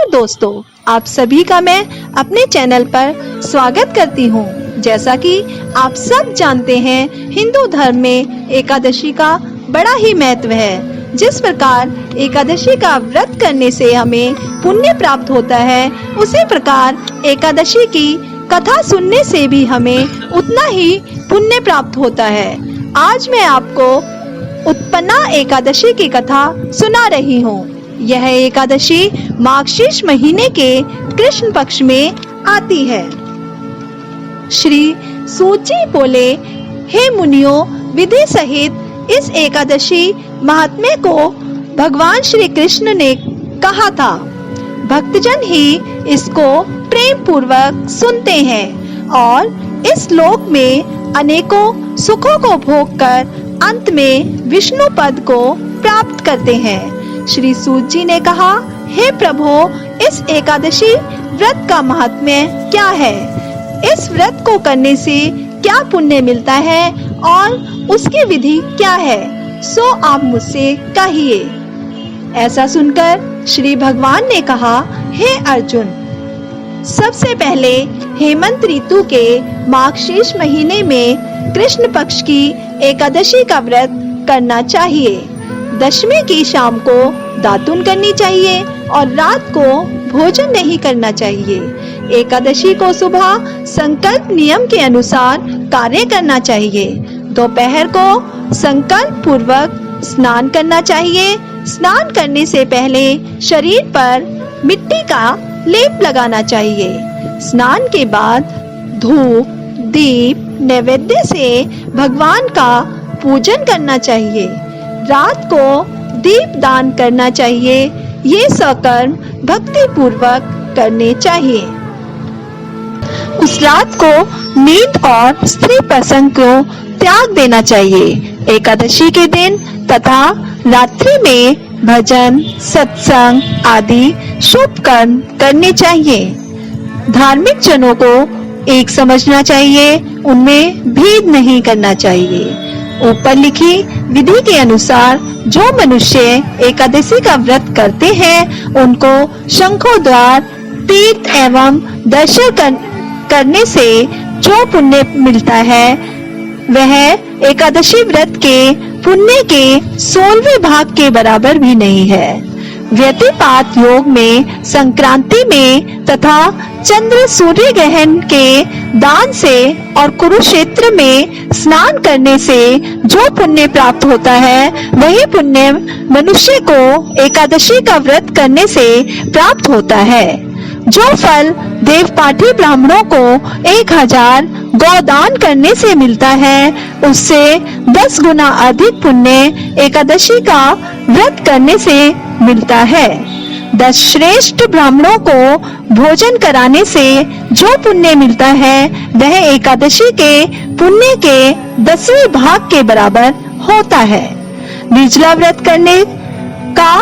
नमस्कार दोस्तों, आप सभी का मैं अपने चैनल पर स्वागत करती हूँ। जैसा कि आप सब जानते हैं, हिंदू धर्म में एकादशी का बड़ा ही महत्व है। जिस प्रकार एकादशी का व्रत करने से हमें पुण्य प्राप्त होता है, उसी प्रकार एकादशी की कथा सुनने से भी हमें उतना ही पुण्य प्राप्त होता है। आज मैं आपको उत्पन्ना एकादशी की कथा सुना रही हूँ। यह एकादशी मार्गशीर्ष महीने के कृष्ण पक्ष में आती है। श्री सूत जी बोले, हे मुनियों, विधि सहित इस एकादशी महात्म्य को भगवान श्री कृष्ण ने कहा था। भक्तजन ही इसको प्रेम पूर्वक सुनते हैं और इस लोक में अनेकों सुखों को भोग कर अंत में विष्णु पद को प्राप्त करते हैं। श्री सूत जी ने कहा, हे प्रभु, इस एकादशी व्रत का महात्म्य क्या है? इस व्रत को करने से क्या पुण्य मिलता है और उसकी विधि क्या है? सो आप मुझसे कहिए। ऐसा सुनकर श्री भगवान ने कहा, हे अर्जुन, सबसे पहले हेमंत ऋतु के मार्गशीर्ष महीने में कृष्ण पक्ष की एकादशी का व्रत करना चाहिए। दशमी की शाम को दातुन करनी चाहिए और रात को भोजन नहीं करना चाहिए। एकादशी को सुबह संकल्प नियम के अनुसार कार्य करना चाहिए। दोपहर को संकल्प पूर्वक स्नान करना चाहिए। स्नान करने से पहले शरीर पर मिट्टी का लेप लगाना चाहिए। स्नान के बाद धूप, दीप, नैवेद्य से भगवान का पूजन करना चाहिए। रात को दीप दान करना चाहिए। ये सकर्म भक्ति पूर्वक करने चाहिए। उस रात को नींद और स्त्री प्रसंग को त्याग देना चाहिए। एकादशी के दिन तथा रात्रि में भजन, सत्संग आदि शुभ कर्म करने चाहिए। धार्मिक जनों को एक समझना चाहिए, उनमें भेद नहीं करना चाहिए। ऊपर लिखी विधि के अनुसार जो मनुष्य एकादशी का व्रत करते हैं, उनको शंखों द्वार, तीर्थ एवं दर्शन करने से जो पुण्य मिलता है, वह एकादशी व्रत के पुण्य के 16वें भाग के बराबर भी नहीं है। व्यतिपात योग में, संक्रांति में तथा चंद्र सूर्य ग्रहण के दान से और कुरुक्षेत्र में स्नान करने से जो पुण्य प्राप्त होता है, वही पुण्य मनुष्य को एकादशी का व्रत करने से प्राप्त होता है। जो फल देवपाठी ब्राह्मणों को 1000 गौदान करने से मिलता है, उससे 10 गुना अधिक पुण्य एकादशी का व्रत करने से मिलता है। 10 श्रेष्ठ ब्राह्मणों को भोजन कराने से जो पुण्य मिलता है, वह एकादशी के पुण्य के 10वें भाग के बराबर होता है। निर्जला व्रत करने का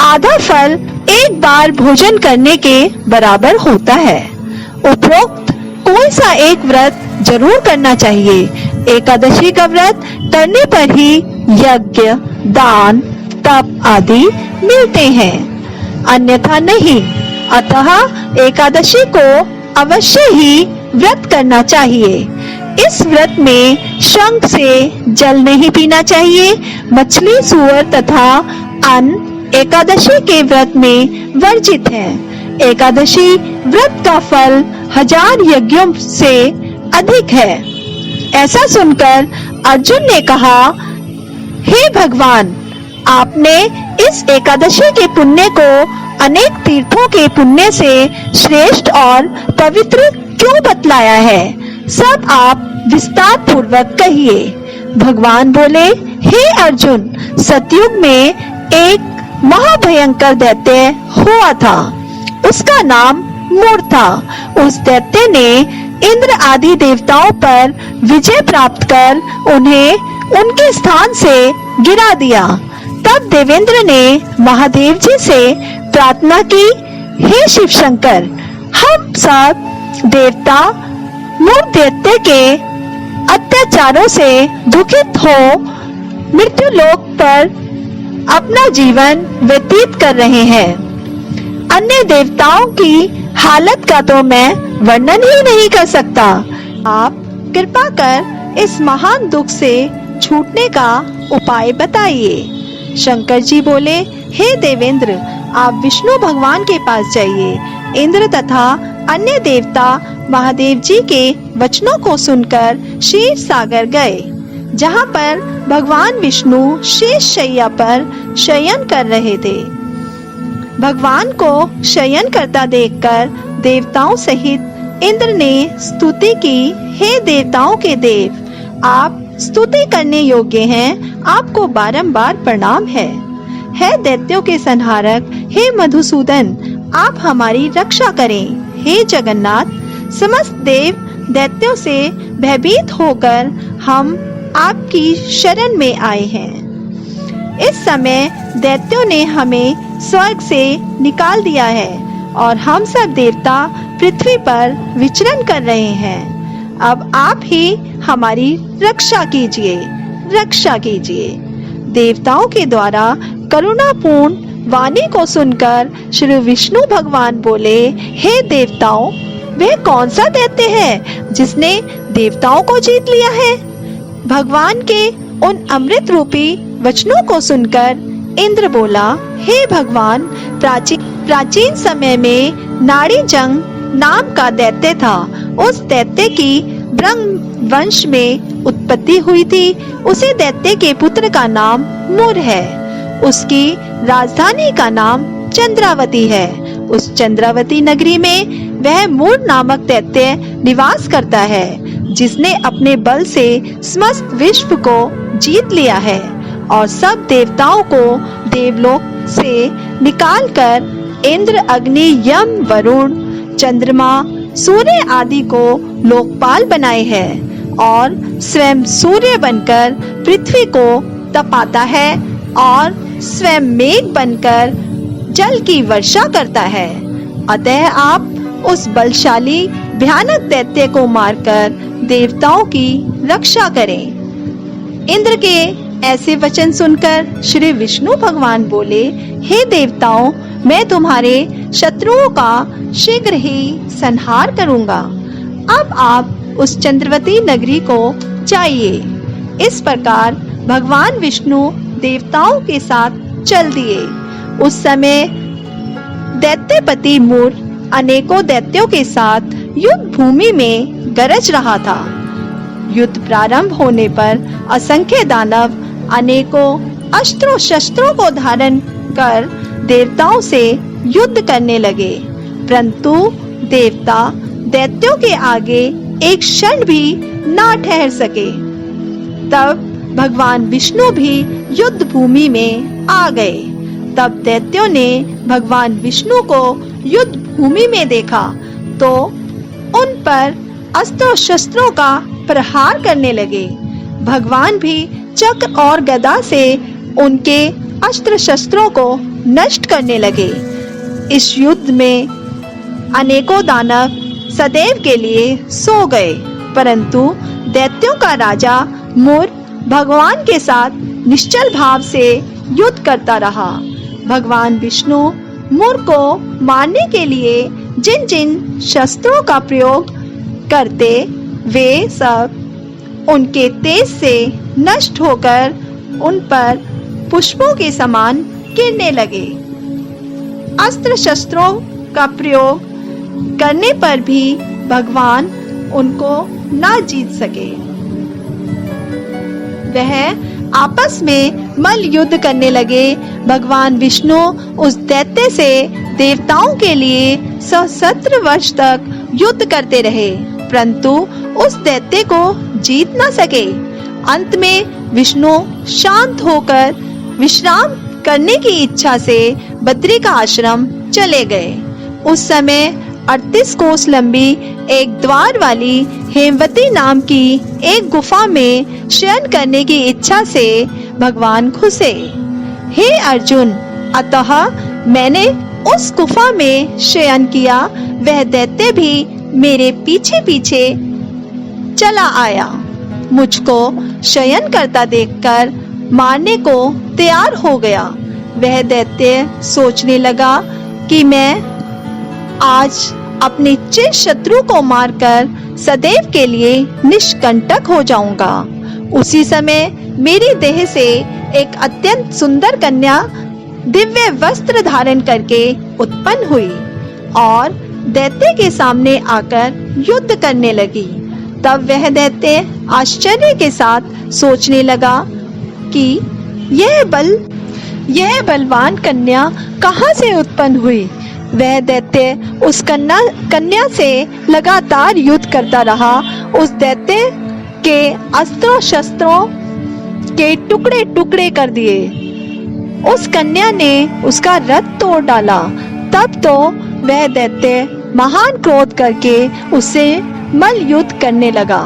आधा फल एक बार भोजन करने के बराबर होता है। उपरोक्त कोई सा एक व्रत जरूर करना चाहिए। एकादशी का व्रत करने पर ही यज्ञ, दान, तप आदि मिलते हैं, अन्यथा नहीं। अतः एकादशी को अवश्य ही व्रत करना चाहिए। इस व्रत में शंख से जल नहीं पीना चाहिए। मछली, सूअर तथा अन्न एकादशी के व्रत में वर्जित है। एकादशी व्रत का फल 1000 यज्ञों से अधिक है। ऐसा सुनकर अर्जुन ने कहा, हे भगवान, आपने इस एकादशी के पुण्य को अनेक तीर्थों के पुण्य से श्रेष्ठ और पवित्र क्यों बतलाया है? सब आप विस्तार पूर्वक कहिए। भगवान बोले, हे अर्जुन, सतयुग में एक महाभयंकर दैत्य हुआ था। उसका नाम मूर था। उस दैत्य ने इंद्र आदि देवताओं पर विजय प्राप्त कर उन्हें उनके स्थान से गिरा दिया। तब देवेंद्र ने महादेव जी से प्रार्थना की, हे शिव शंकर, हम सब देवता मूर दैत्य के अत्याचारों से दुखित हो मृत्यु लोक पर अपना जीवन व्यतीत कर रहे हैं। अन्य देवताओं की हालत का तो मैं वर्णन ही नहीं कर सकता। आप कृपा कर इस महान दुख से छूटने का उपाय बताइए। शंकर जी बोले, हे देवेंद्र, आप विष्णु भगवान के पास जाइए। इंद्र तथा अन्य देवता महादेव जी के वचनों को सुनकर क्षीर सागर गए, जहाँ पर भगवान विष्णु शेष शैया पर शयन कर रहे थे। भगवान को शयन करता देखकर देवताओं सहित इंद्र ने स्तुति की, हे देवताओं के देव, आप स्तुति करने योग्य हैं, आपको बारंबार प्रणाम है। हे दैत्यों के संहारक, हे मधुसूदन, आप हमारी रक्षा करें। हे जगन्नाथ, समस्त देव दैत्यों से भयभीत होकर हम आपकी शरण में आए हैं। इस समय दैत्यों ने हमें स्वर्ग से निकाल दिया है और हम सब देवता पृथ्वी पर विचरण कर रहे हैं। अब आप ही हमारी रक्षा कीजिए, रक्षा कीजिए। देवताओं के द्वारा करुणापूर्ण वाणी को सुनकर श्री विष्णु भगवान बोले, हे देवताओं, वह कौन सा दैत्य है जिसने देवताओं को जीत लिया है? भगवान के उन अमृत रूपी वचनों को सुनकर इंद्र बोला, हे भगवान, प्राचीन समय में नाड़ी जंग नाम का दैत्य था। उस दैत्य की ब्रह्म वंश में उत्पत्ति हुई थी। उसी दैत्य के पुत्र का नाम मुर है। उसकी राजधानी का नाम चंद्रावती है। उस चंद्रावती नगरी में वह मुर नामक दैत्य निवास करता है, जिसने अपने बल से समस्त विश्व को जीत लिया है और सब देवताओं को देवलोक से निकालकर इंद्र, अग्नि, यम, वरुण, चंद्रमा, सूर्य आदि को लोकपाल बनाए है और स्वयं सूर्य बनकर पृथ्वी को तपाता है और स्वयं मेघ बनकर जल की वर्षा करता है। अतः आप उस बलशाली भयानक दैत्य को मारकर देवताओं की रक्षा करें। इंद्र के ऐसे वचन सुनकर श्री विष्णु भगवान बोले, हे देवताओं, मैं तुम्हारे शत्रुओं का शीघ्र ही संहार करूंगा। अब आप उस चंद्रवती नगरी को जाइए। इस प्रकार भगवान विष्णु देवताओं के साथ चल दिए। उस समय दैत्यपति मुर अनेकों दैत्यों के साथ युद्ध भूमि में गरज रहा था। युद्ध प्रारंभ होने पर असंख्य दानव अनेकों अस्त्रों शस्त्रों को धारण कर देवताओं से युद्ध करने लगे, परंतु देवता दैत्यों के आगे एक क्षण भी ना ठहर सके। तब भगवान विष्णु भी युद्ध भूमि में आ गए। तब दैत्यों ने भगवान विष्णु को युद्ध भूमि में देखा तो उन पर अस्त्र शस्त्रों का प्रहार करने लगे। भगवान भी चक्र और गदा से उनके अस्त्र शस्त्रों को नष्ट करने लगे। इस युद्ध में अनेकों दानव सदैव के लिए सो गए, परंतु दैत्यों का राजा मुर भगवान के साथ निश्चल भाव से युद्ध करता रहा। भगवान विष्णु मुर को मारने के लिए जिन जिन शस्त्रों का प्रयोग करते, वे सब उनके तेज से नष्ट होकर उन पर पुष्पों के समान गिरने लगे। अस्त्र शस्त्रों का प्रयोग करने पर भी भगवान उनको ना जीत सके। वह आपस में मल्ल युद्ध करने लगे। भगवान विष्णु उस दैत्य से देवताओं के लिए सहस्त्र वर्ष तक युद्ध करते रहे, परंतु उस दैत्य को जीत न सके। अंत में विष्णु शांत होकर विश्राम करने की इच्छा से बद्री का आश्रम चले गए। उस समय 38 कोस लंबी एक द्वार वाली हेमवती नाम की एक गुफा में शयन करने की इच्छा से भगवान घुसे। हे अर्जुन, अतः मैंने उस गुफा में शयन किया। वह दैत्य भी मेरे पीछे पीछे चला आया। मुझको शयन करता देखकर मारने को तैयार हो गया। वह दैत्य सोचने लगा कि मैं आज अपने चिर शत्रु को मारकर सदैव के लिए निष्कंटक हो जाऊंगा। उसी समय मेरी देह से एक अत्यंत सुंदर कन्या दिव्य वस्त्र धारण करके उत्पन्न हुई और दैत्य के सामने आकर युद्ध करने लगी। तब वह दैत्य आश्चर्य के साथ सोचने लगा कि यह बलवान कन्या कहाँ से उत्पन्न हुई। वह दैत्य उस कन्या से लगातार युद्ध करता रहा। उस दैत्य के अस्त्रों शस्त्रों के टुकड़े टुकड़े कर दिए। उस कन्या ने उसका रथ तोड़ डाला। तब तो वह दैत्य महान क्रोध करके उससे मल्ल युद्ध करने लगा।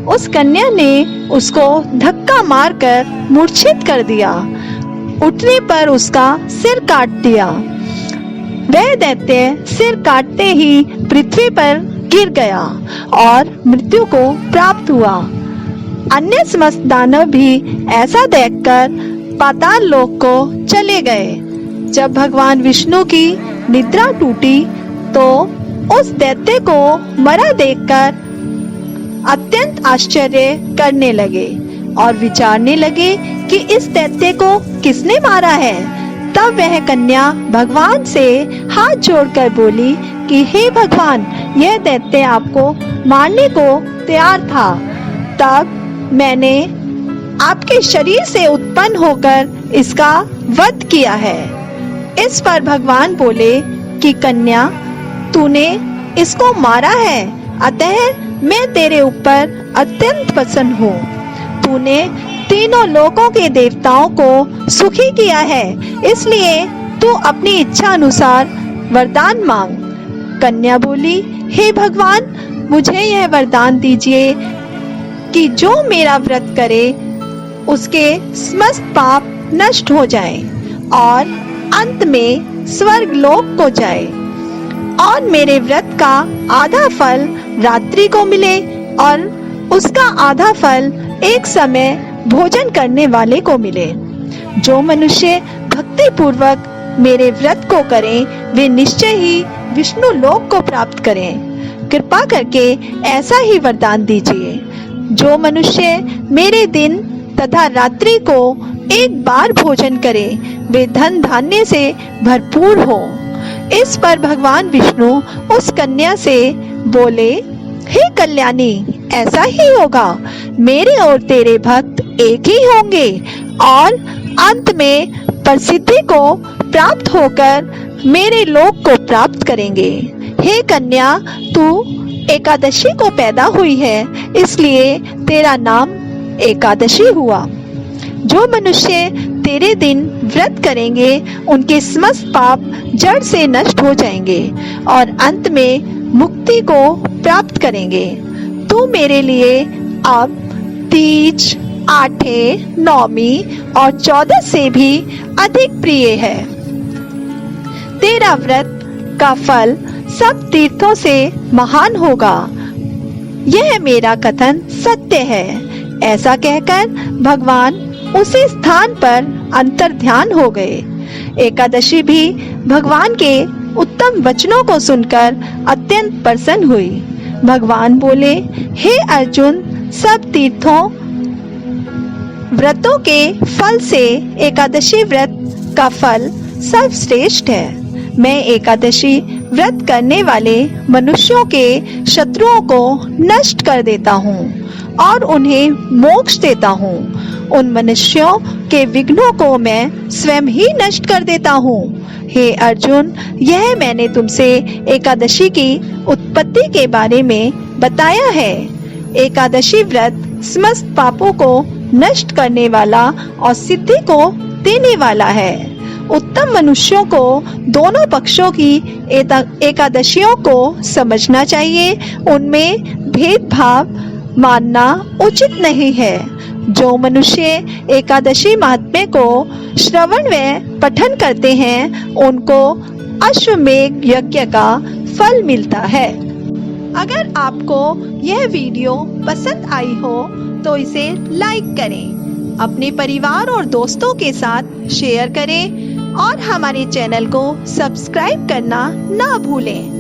उस कन्या ने उसको धक्का मारकर मूर्छित कर दिया। उठने पर उसका सिर काट दिया। वह दैत्य सिर काटते ही पृथ्वी पर गिर गया और मृत्यु को प्राप्त हुआ। अन्य समस्त दानव भी ऐसा देखकर पाताल लोक को चले गए। जब भगवान विष्णु की निद्रा टूटी तो उस दैत्य को मरा देखकर अत्यंत आश्चर्य करने लगे और विचारने लगे कि इस दैत्य को किसने मारा है। तब वह कन्या भगवान से हाथ जोड़कर बोली कि हे भगवान, यह दैत्य आपको मारने को तैयार था। तब मैंने आपके शरीर से उत्पन्न होकर इसका वध किया है। इस पर भगवान बोले कि कन्या, तूने इसको मारा है, अतः मैं तेरे ऊपर अत्यंत प्रसन्न हूँ। तूने तीनों लोकों के देवताओं को सुखी किया है, इसलिए तू अपनी इच्छा अनुसार वरदान मांग। कन्या बोली, हे भगवान, मुझे यह वरदान दीजिए कि जो मेरा व्रत करे उसके समस्त पाप नष्ट हो जाएं और अंत में स्वर्ग लोक को जाए और मेरे व्रत का आधा फल रात्रि को मिले और उसका आधा फल एक समय भोजन करने वाले को मिले। जो मनुष्य भक्ति पूर्वक मेरे व्रत को करें वे निश्चय ही विष्णु लोक को प्राप्त करें। कृपा करके ऐसा ही वरदान दीजिए। जो मनुष्य मेरे दिन तथा रात्रि को एक बार भोजन करे वे धन धान्य से भरपूर हो। इस पर भगवान विष्णु उस कन्या से बोले, हे कल्याणी, ऐसा ही होगा। मेरे और तेरे भक्त एक ही होंगे और अंत में प्रसिद्धि को प्राप्त होकर मेरे लोक को प्राप्त करेंगे। हे कन्या, तू एकादशी को पैदा हुई है, इसलिए तेरा नाम एकादशी हुआ। जो मनुष्य तेरे दिन व्रत करेंगे उनके समस्त पाप जड़ से नष्ट हो जाएंगे और अंत में मुक्ति को प्राप्त करेंगे। तू मेरे लिए अब तीज, आठे, नौमी और 14 से भी अधिक प्रिय है। तेरा व्रत का फल सब तीर्थों से महान होगा। यह मेरा कथन सत्य है। ऐसा कहकर भगवान उसी स्थान पर अंतर्ध्यान हो गए। एकादशी भी भगवान के उत्तम वचनों को सुनकर अत्यंत प्रसन्न हुई। भगवान बोले, हे अर्जुन, सब तीर्थों व्रतों के फल से एकादशी व्रत का फल सर्वश्रेष्ठ है। मैं एकादशी व्रत करने वाले मनुष्यों के शत्रुओं को नष्ट कर देता हूँ और उन्हें मोक्ष देता हूँ। उन मनुष्यों के विघ्नों को मैं स्वयं ही नष्ट कर देता हूँ। हे अर्जुन, यह मैंने तुमसे एकादशी की उत्पत्ति के बारे में बताया है। एकादशी व्रत समस्त पापों को नष्ट करने वाला और सिद्धि को देने वाला है। उत्तम मनुष्यों को दोनों पक्षों की एकादशियों को समझना चाहिए। उनमें भेदभाव मानना उचित नहीं है। जो मनुष्य एकादशी महात्म्य को श्रवण व पठन करते हैं उनको अश्वमेध यज्ञ का फल मिलता है। अगर आपको यह वीडियो पसंद आई हो तो इसे लाइक करें, अपने परिवार और दोस्तों के साथ शेयर करें और हमारे चैनल को सब्सक्राइब करना ना भूलें।